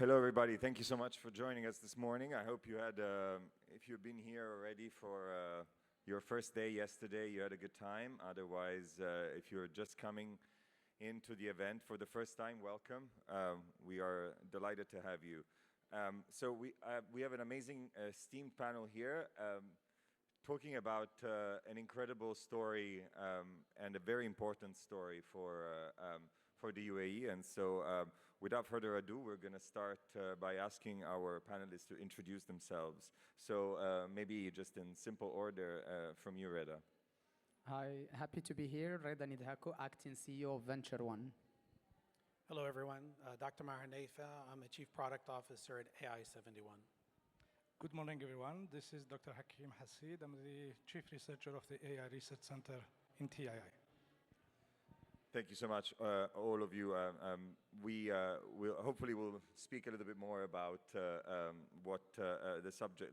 Hello, everybody. Thank you so much for joining us this morning. I hope you had, if you've been here already for your first day yesterday, you had a good time. Otherwise, if you're just coming into the event for the first time, welcome. We are delighted to have you. So we have an amazing esteemed panel here talking about an incredible story and a very important story for the UAE. And so without further ado, we're going to start by asking our panelists to introduce themselves. So maybe just in simple order from you, Reda. Hi, happy to be here. Reda Nidhakou, acting CEO of VentureOne. Hello, everyone. Dr. Mahir Nayfeh. I'm a Chief Product Officer at AI71. Good morning, everyone. This is Dr. Hakim Hacid. I'm the Chief Researcher of the AI Research Center in TII. Thank you so much, all of you. Hopefully we'll speak a little bit more about what the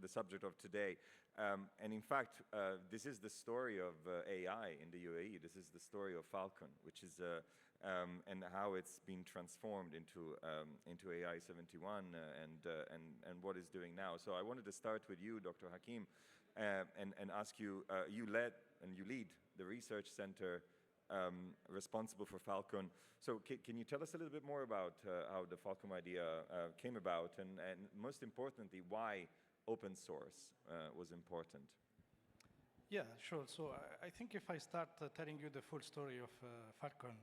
subject of today. And in fact, this is the story of AI in the UAE. This is the story of Falcon, which is and how it's been transformed into AI71 and what it's doing now. So I wanted to start with you, Dr. Hakim, and ask you. You lead the research center responsible for Falcon. So can you tell us a little bit more about how the Falcon idea came about and most importantly, why open source was important? Yeah, sure. So I think if I start telling you the full story of Falcon,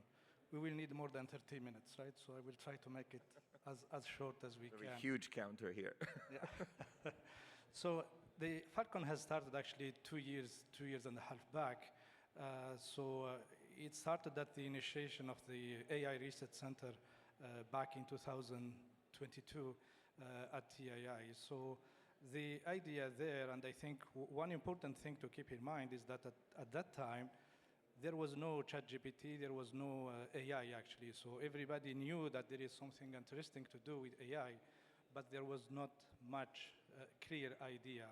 we will need more than 30 minutes, right? So I will try to make it as short as we can. A huge counter here. Yeah. So the Falcon has started actually 2 years and a half back. It started at the initiation of the AI Research Center back in 2022 at TII. So the idea there, and I think one important thing to keep in mind is that at that time, there was no ChatGPT, there was no AI actually. So everybody knew that there is something interesting to do with AI, but there was not much clear idea.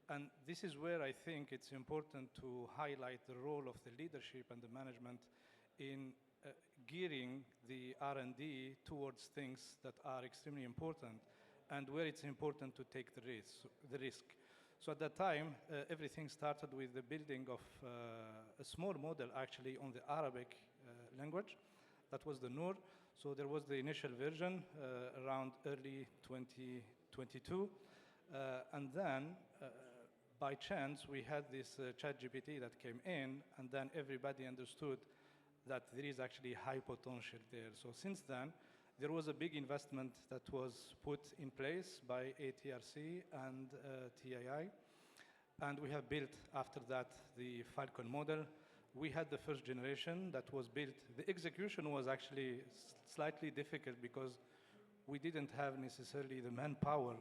And this is where I think it's important to highlight the role of the leadership and the management in gearing the R&D towards things that are extremely important and where it's important to take the risk. So at that time, everything started with the building of a small model actually on the Arabic language. That was the Noor. So there was the initial version around early 2022. And then by chance, we had this ChatGPT that came in, and then everybody understood that there is actually high potential there. So since then, there was a big investment that was put in place by ATRC and TII. And we have built, after that, the Falcon model. We had the first generation that was built. The execution was actually slightly difficult because we didn't have necessarily the manpower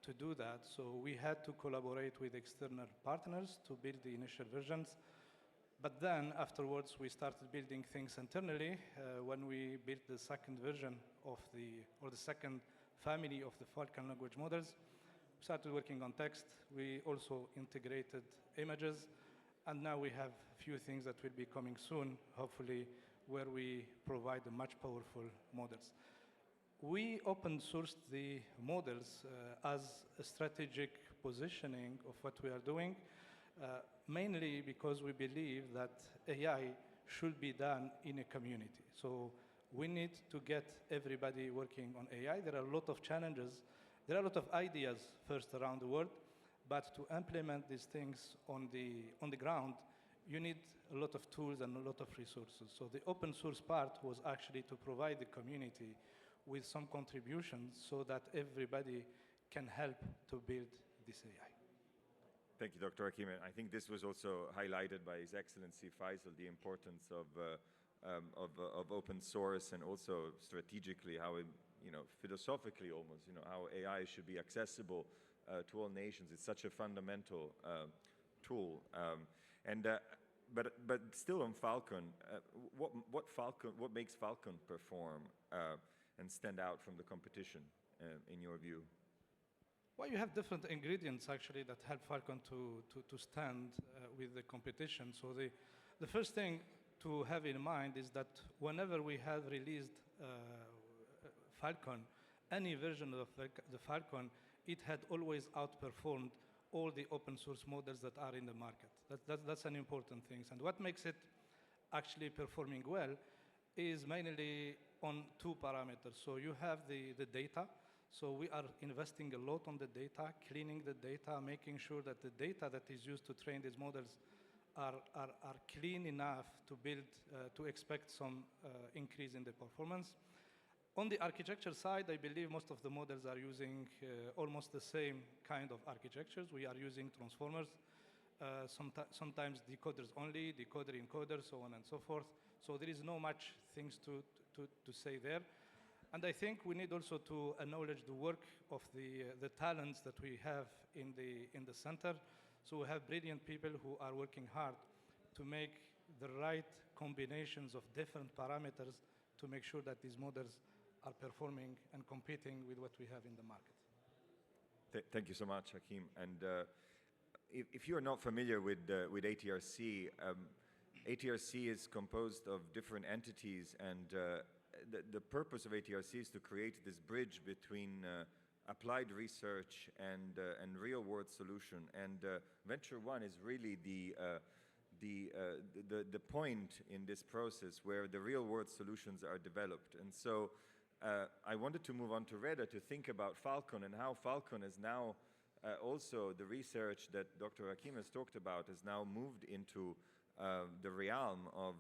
to do that. So we had to collaborate with external partners to build the initial versions. But then afterwards, we started building things internally when we built the second version of the second family of the Falcon language models. We started working on text. We also integrated images. And now we have a few things that will be coming soon, hopefully, where we provide the much powerful models. We open sourced the models as a strategic positioning of what we are doing, mainly because we believe that AI should be done in a community. So we need to get everybody working on AI. There are a lot of challenges. There are a lot of ideas first around the world, but to implement these things on the ground, you need a lot of tools and a lot of resources. So the open source part was actually to provide the community with some contributions so that everybody can help to build this AI. Thank you, Dr. Hakim. I think this was also highlighted by His Excellency Faisal, the importance of open source and also strategically how it, philosophically almost, how AI should be accessible to all nations. It's such a fundamental tool. But still on Falcon, what makes Falcon perform and stand out from the competition, in your view? Well, you have different ingredients, actually, that help Falcon to stand with the competition. So the first thing to have in mind is that whenever we have released Falcon, any version of the Falcon, it had always outperformed all the open source models that are in the market. That's an important thing. And what makes it actually performing well is mainly on two parameters. So you have the data. So we are investing a lot on the data, cleaning the data, making sure that the data that is used to train these models are clean enough to build, to expect some increase in the performance. On the architecture side, I believe most of the models are using almost the same kind of architectures. We are using transformers, sometimes decoders only, decoder encoder, so on and so forth. So there is no much things to say there. And I think we need also to acknowledge the work of the talents that we have in the center. So we have brilliant people who are working hard to make the right combinations of different parameters to make sure that these models are performing and competing with what we have in the market. Thank you so much, Hakim. And if you are not familiar with ATRC, ATRC is composed of different entities, and the purpose of ATRC is to create this bridge between applied research and real-world solution. And VentureOne is really the point in this process where the real-world solutions are developed. And so I wanted to move on to Reda to think about Falcon and how Falcon is now also the research that Dr. Hakim has talked about has now moved into the realm of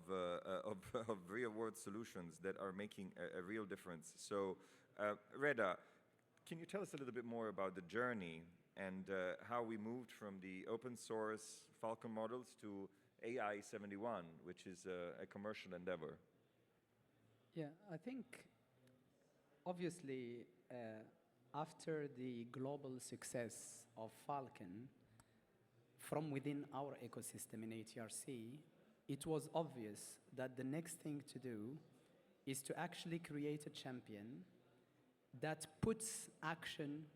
real-world solutions that are making a real difference. So Reda, can you tell us a little bit more about the journey and how we moved from the open source Falcon models to AI71, which is a commercial endeavor? Yeah, I think obviously after the global success of Falcon, from within our ecosystem in ATRC, it was obvious that the next thing to do is to actually create a champion that puts action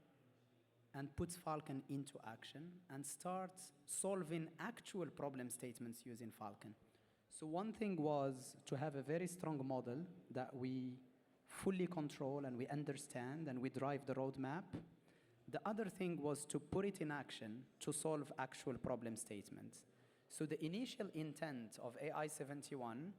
and puts Falcon into action and starts solving actual problem statements using Falcon. So one thing was to have a very strong model that we fully control and we understand and we drive the roadmap. The other thing was to put it in action to solve actual problem statements. So the initial intent of AI71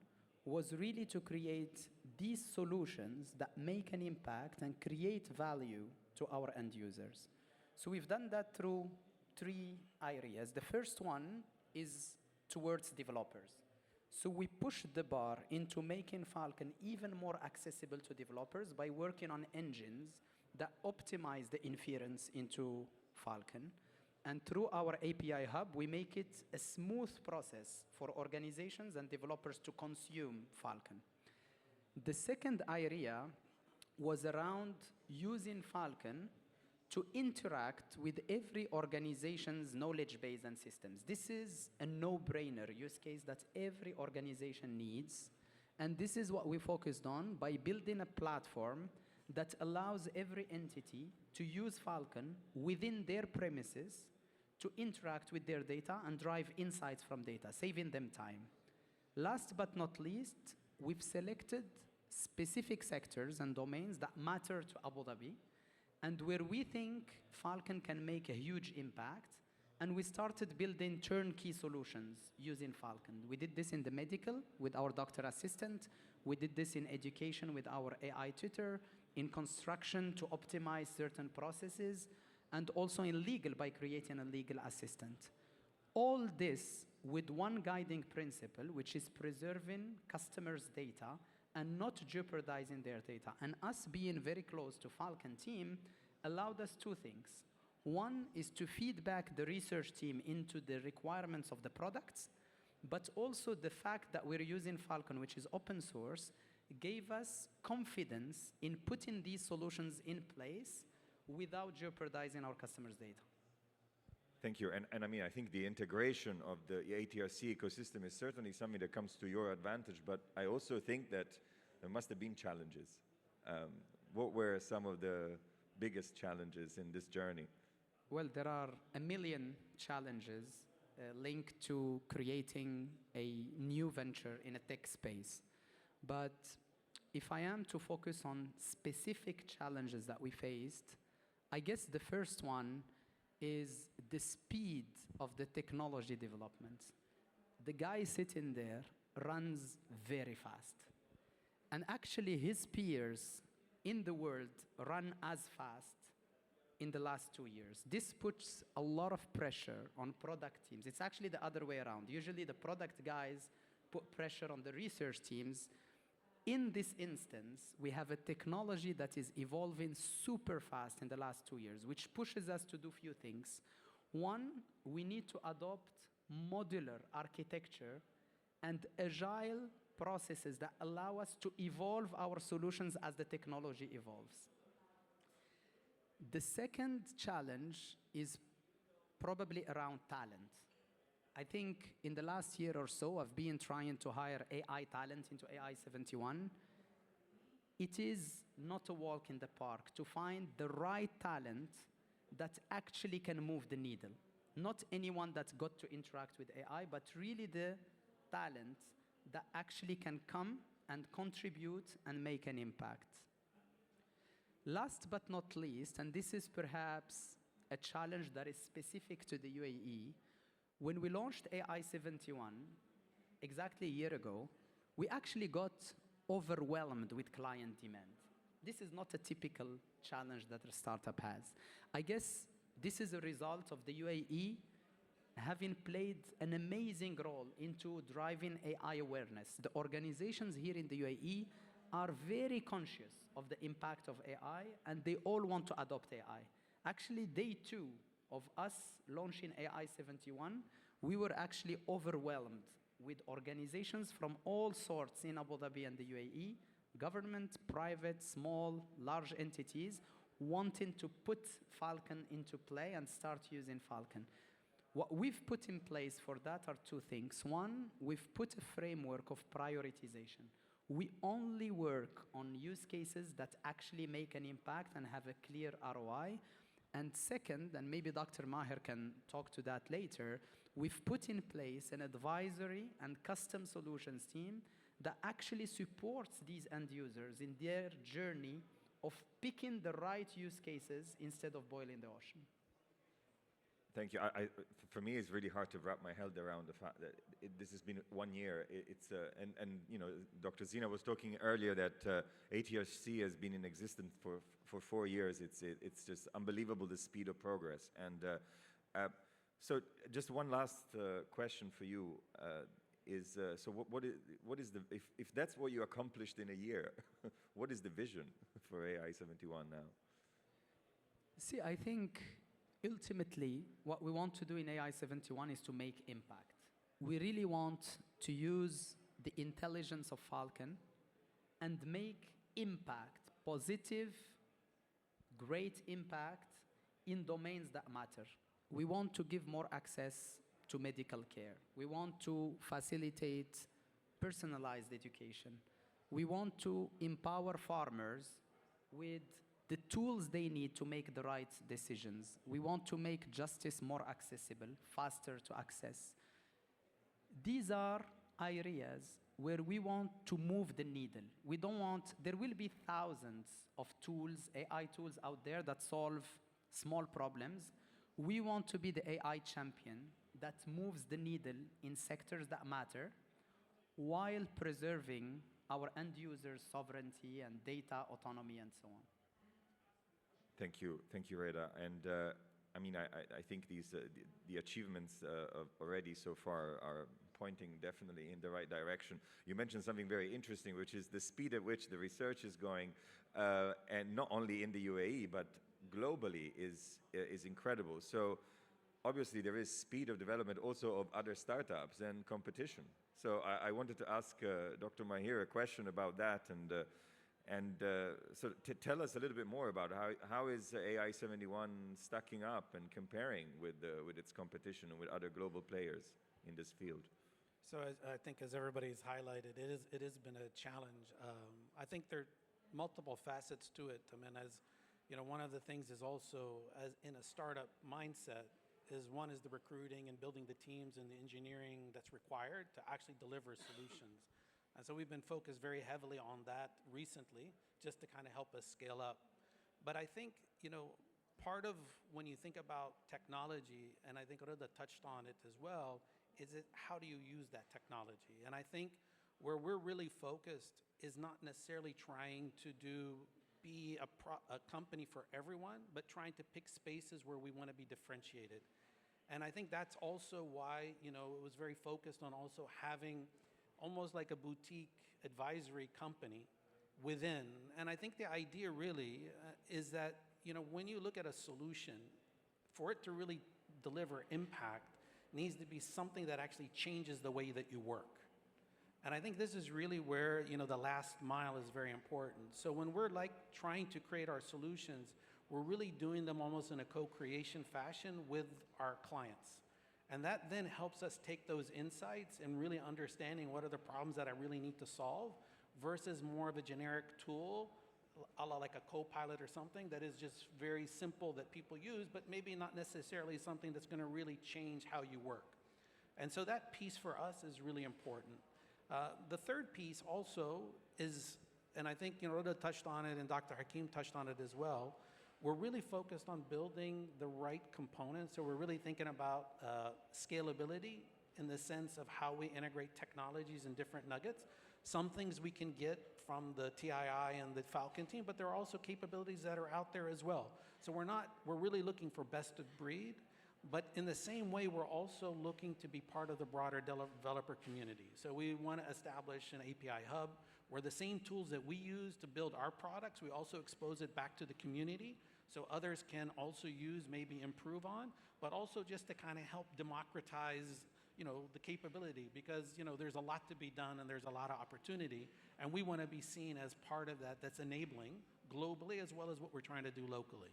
was really to create these solutions that make an impact and create value to our end users. So we've done that through three areas. The first one is towards developers. So we pushed the bar into making Falcon even more accessible to developers by working on engines that optimize the inference into Falcon. And through our API hub, we make it a smooth process for organizations and developers to consume Falcon. The second area was around using Falcon to interact with every organization's knowledge base and systems. This is a no-brainer use case that every organization needs. And this is what we focused on by building a platform that allows every entity to use Falcon within their premises to interact with their data and drive insights from data, saving them time. Last but not least, we've selected specific sectors and domains that matter to Abu Dhabi and where we think Falcon can make a huge impact, and we started building turnkey solutions using Falcon. We did this in the medical with our doctor assistant. We did this in education with our AI tutor, in construction to optimize certain processes, and also in legal by creating a legal assistant. All this with one guiding principle, which is preserving customers' data and not jeopardizing their data. And us being very close to Falcon team allowed us two things. One is to feed back the research team into the requirements of the products, but also the fact that we're using Falcon, which is open source, gave us confidence in putting these solutions in place without jeopardizing our customers' data. Thank you. And I mean, I think the integration of the ATRC ecosystem is certainly something that comes to your advantage, but I also think that there must have been challenges. What were some of the biggest challenges in this journey? Well, there are a million challenges linked to creating a new venture in a tech space. But if I am to focus on specific challenges that we faced, I guess the first one is the speed of the technology development. The guy sitting there runs very fast. And actually, his peers in the world run as fast in the last 2 years. This puts a lot of pressure on product teams. It's actually the other way around. Usually, the product guys put pressure on the research teams. In this instance, we have a technology that is evolving super fast in the last 2 years, which pushes us to do few things. One, we need to adopt modular architecture and agile processes that allow us to evolve our solutions as the technology evolves. The second challenge is probably around talent. I think in the last year or so, I've been trying to hire AI talent into AI71. It is not a walk in the park to find the right talent that actually can move the needle. Not anyone that's got to interact with AI, but really the talent that actually can come and contribute and make an impact. Last but not least, and this is perhaps a challenge that is specific to the UAE, when we launched AI71 exactly a year ago, we actually got overwhelmed with client demand. This is not a typical challenge that a startup has. I guess this is a result of the UAE having played an amazing role into driving AI awareness. The organizations here in the UAE are very conscious of the impact of AI, and they all want to adopt AI. Actually, day 2 of us launching AI71, we were actually overwhelmed with organizations from all sorts in Abu Dhabi and the UAE, government, private, small, large entities, wanting to put Falcon into play and start using Falcon. What we've put in place for that are 2 things. One, we've put a framework of prioritization. We only work on use cases that actually make an impact and have a clear ROI. And second, and maybe Dr. Mahir can talk to that later, we've put in place an advisory and custom solutions team that actually supports these end users in their journey of picking the right use cases instead of boiling the ocean. Thank you. For me, it's really hard to wrap my head around the fact that this has been 1 year. And you know, Dr. Zina was talking earlier that ATRC has been in existence for 4 years. It's just unbelievable, the speed of progress. And so just one last question for you is, so what is the, if that's what you accomplished in a year, what is the vision for AI71 now? See, I think ultimately, what we want to do in AI71 is to make impact. We really want to use the intelligence of Falcon and make impact, positive, great impact in domains that matter. We want to give more access to medical care. We want to facilitate personalized education. We want to empower farmers with the tools they need to make the right decisions. We want to make justice more accessible, faster to access. These are areas where we want to move the needle. We don't want, there will be thousands of tools, AI tools out there that solve small problems. We want to be the AI champion that moves the needle in sectors that matter while preserving our end users' sovereignty and data autonomy and so on. Thank you, Reda. And I mean, I think the achievements already so far are pointing definitely in the right direction. You mentioned something very interesting, which is the speed at which the research is going, and not only in the UAE, but globally is incredible. So obviously there is speed of development also of other startups and competition. So I wanted to ask Dr. Mahir a question about that, and so tell us a little bit more about how is AI71 stacking up and comparing with its competition and with other global players in this field? So I think as everybody's highlighted, it has been a challenge. I think there are multiple facets to it. I mean, as you know, one of the things is also as in a startup mindset is one is the recruiting and building the teams and the engineering that's required to actually deliver solutions. And so we've been focused very heavily on that recently, just to kind of help us scale up. But I think, part of when you think about technology, and I think Reda touched on it as well, is how do you use that technology? And I think where we're really focused is not necessarily trying to be a company for everyone, but trying to pick spaces where we want to be differentiated. And I think that's also why, it was very focused on also having almost like a boutique advisory company within. And I think the idea really is that, when you look at a solution, for it to really deliver impact, needs to be something that actually changes the way that you work. And I think this is really where, the last mile is very important. So when we're trying to create our solutions, we're really doing them almost in a co-creation fashion with our clients. And that then helps us take those insights and really understanding what are the problems that I really need to solve versus more of a generic tool, a la like a co-pilot or something that is just very simple that people use, but maybe not necessarily something that's going to really change how you work. And so that piece for us is really important. The third piece also is, and I think Reda touched on it and Dr. Hakim touched on it as well, we're really focused on building the right components. So we're really thinking about scalability in the sense of how we integrate technologies in different nuggets. Some things we can get from the TII and the Falcon team, but there are also capabilities that are out there as well. So we're really looking for best of breed, but in the same way, we're also looking to be part of the broader developer community. So we want to establish an API hub where the same tools that we use to build our products, we also expose it back to the community so others can also use, maybe improve on, but also just to kind of help democratize the capability, because there's a lot to be done and there's a lot of opportunity, and we want to be seen as part of that's enabling globally as well as what we're trying to do locally.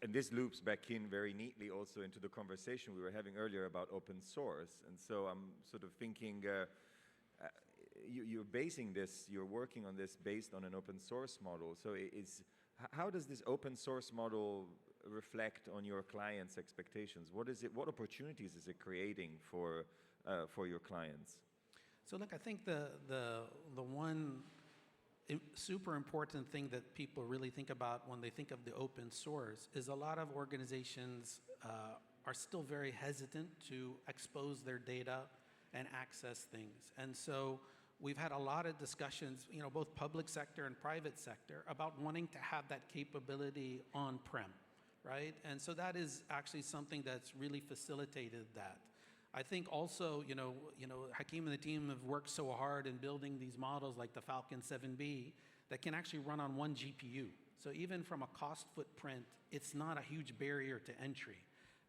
And this loops back in very neatly also into the conversation we were having earlier about open source. And so I'm sort of thinking, you're working on this based on an open source model. So how does this open source model reflect on your clients' expectations? What opportunities is it creating for your clients? So look, I think the one super important thing that people really think about when they think of the open source is a lot of organizations are still very hesitant to expose their data and access things. And so we've had a lot of discussions, both public sector and private sector, about wanting to have that capability on-prem, right? And so that is actually something that's really facilitated that. I think also, Hakim and the team have worked so hard in building these models like the Falcon 7B that can actually run on one GPU. So even from a cost footprint, it's not a huge barrier to entry.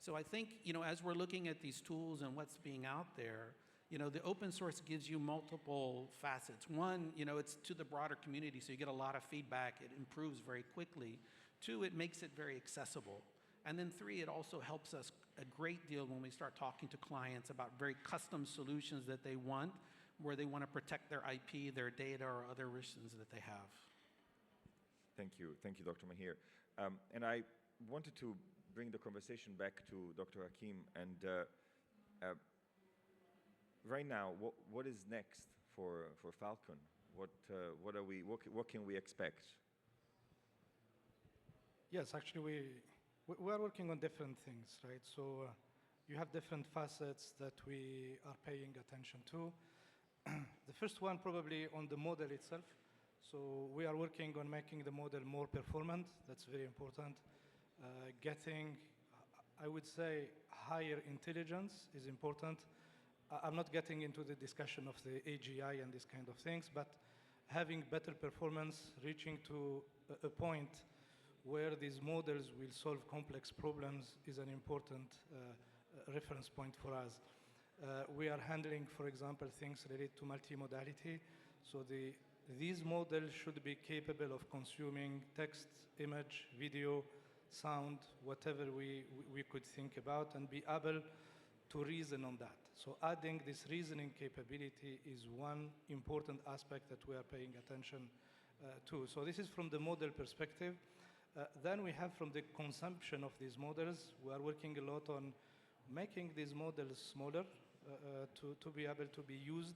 So I think, as we're looking at these tools and what's being out there, the open source gives you multiple facets. One, it's to the broader community, so you get a lot of feedback. It improves very quickly. Two, it makes it very accessible. And then three, it also helps us a great deal when we start talking to clients about very custom solutions that they want, where they want to protect their IP, their data, or other reasons that they have. Thank you, Dr. Mahir. And I wanted to bring the conversation back to Dr. Hakim. And right now, what is next for Falcon? What can we expect? Yes, actually, we are working on different things, right? So you have different facets that we are paying attention to. The first one probably on the model itself. So we are working on making the model more performant. That's very important. Getting, I would say, higher intelligence is important. I'm not getting into the discussion of the AGI and these kind of things, but having better performance, reaching to a point where these models will solve complex problems is an important reference point for us. We are handling, for example, things related to multimodality. So these models should be capable of consuming text, image, video, sound, whatever we could think about, and be able to reason on that. So adding this reasoning capability is one important aspect that we are paying attention to. So this is from the model perspective. Then we have from the consumption of these models, we are working a lot on making these models smaller to be able to be used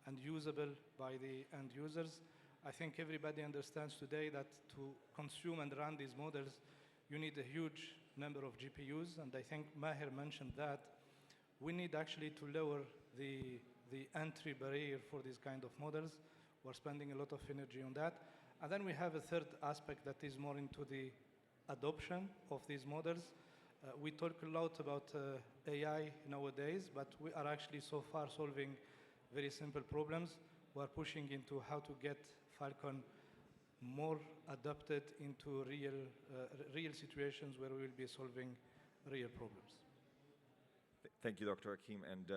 and usable by the end users. I think everybody understands today that to consume and run these models, you need a huge number of GPUs, and I think Mahir mentioned that. We need actually to lower the entry barrier for these kind of models. We're spending a lot of energy on that. And then we have a third aspect that is more into the adoption of these models. We talk a lot about AI nowadays, but we are actually so far solving very simple problems. We're pushing into how to get Falcon more adapted into real situations where we will be solving real problems. Thank you, Dr. Hakim. And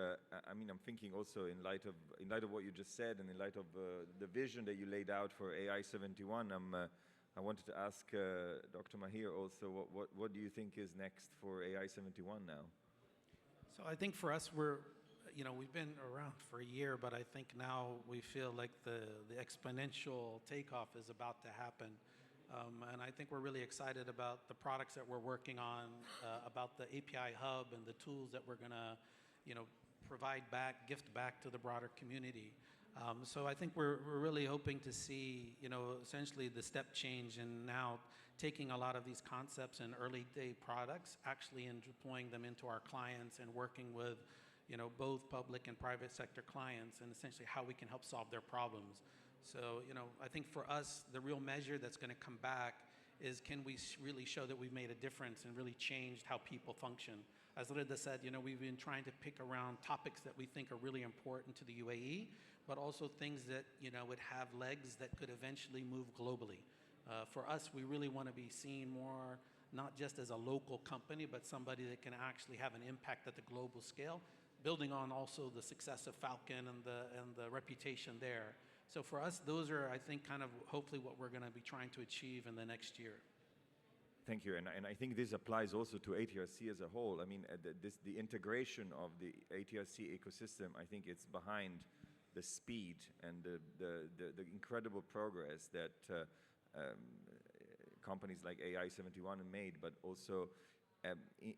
I mean, I'm thinking also in light of what you just said, and in light of the vision that you laid out for AI71, I wanted to ask Dr. Mahir also, what do you think is next for AI71 now? So I think for us, we've been around for a year, but I think now we feel like the exponential takeoff is about to happen. And I think we're really excited about the products that we're working on, about the API hub and the tools that we're going to, provide back, gift back to the broader community. So I think we're really hoping to see, essentially the step change in now taking a lot of these concepts and early day products actually and deploying them into our clients and working with, both public and private sector clients and essentially how we can help solve their problems. So, I think for us, the real measure that's going to come back is can we really show that we've made a difference and really changed how people function. As Reda said, we've been trying to pick around topics that we think are really important to the UAE, but also things that, would have legs that could eventually move globally. For us, we really want to be seen more, not just as a local company, but somebody that can actually have an impact at the global scale, building on also the success of Falcon and the reputation there. So for us, those are, I think, kind of hopefully what we're going to be trying to achieve in the next year. Thank you, and I think this applies also to ATRC as a whole. I mean, the integration of the ATRC ecosystem, I think it's behind the speed and the incredible progress that companies like AI71 have made, but also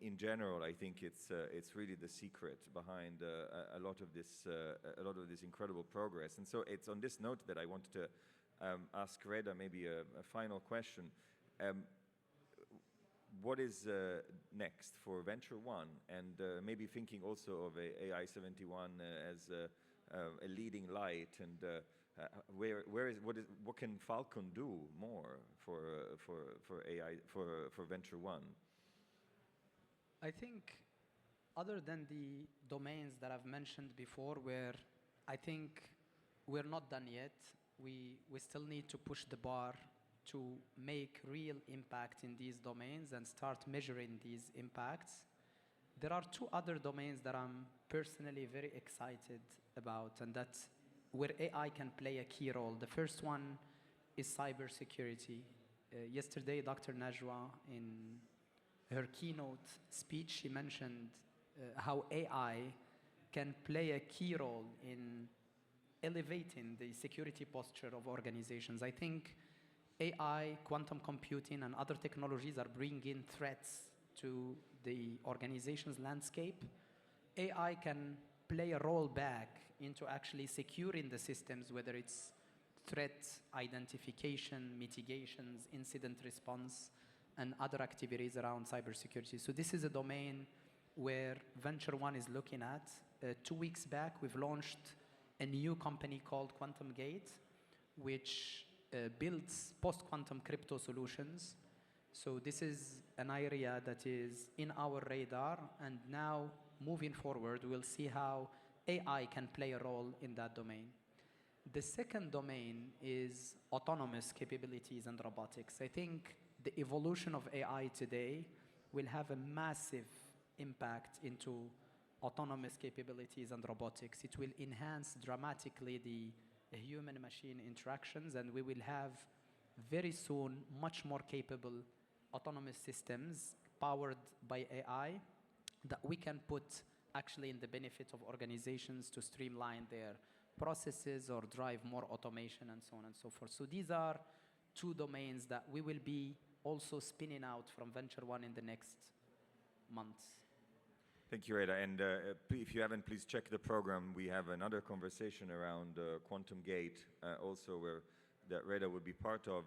in general, I think it's really the secret behind a lot of this incredible progress. And so it's on this note that I wanted to ask Reda maybe a final question. What is next for VentureOne, and maybe thinking also of AI71 as a leading light, and what can Falcon do more for AI for VentureOne? I think other than the domains that I've mentioned before, where I think we're not done yet, we still need to push the bar to make real impact in these domains and start measuring these impacts. There are two other domains that I'm personally very excited about, and that's where AI can play a key role. The first one is cybersecurity. Yesterday, Dr. Najwa, in her keynote speech, she mentioned how AI can play a key role in elevating the security posture of organizations. I think AI, quantum computing, and other technologies are bringing threats to the organization's landscape. AI can play a role back into actually securing the systems, whether it's threat identification, mitigations, incident response, and other activities around cybersecurity. So this is a domain where VentureOne is looking at. 2 weeks back, we've launched a new company called Quantum Gate, which builds post-quantum crypto solutions. So this is an area that is in our radar, and now moving forward, we'll see how AI can play a role in that domain. The second domain is autonomous capabilities and robotics. I think the evolution of AI today will have a massive impact into autonomous capabilities and robotics. It will enhance dramatically the human-machine interactions, and we will have very soon much more capable autonomous systems powered by AI that we can put actually in the benefit of organizations to streamline their processes or drive more automation and so on and so forth. So these are two domains that we will be also spinning out from VentureOne in the next months. Thank you, Reda. And if you haven't, please check the program. We have another conversation around quantum gate, also where that Reda will be part of,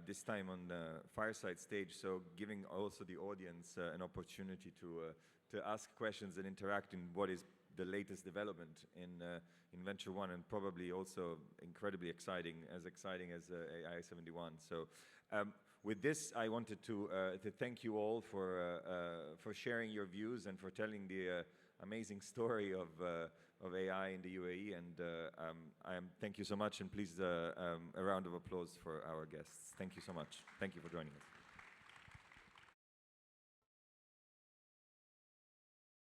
this time on the fireside stage. So giving also the audience an opportunity to ask questions and interact in what is the latest development in VentureOne, and probably also incredibly exciting as AI71. So with this, I wanted to thank you all for sharing your views and for telling the amazing story of AI in the UAE. And thank you so much, and please a round of applause for our guests. Thank you so much. Thank you for joining us.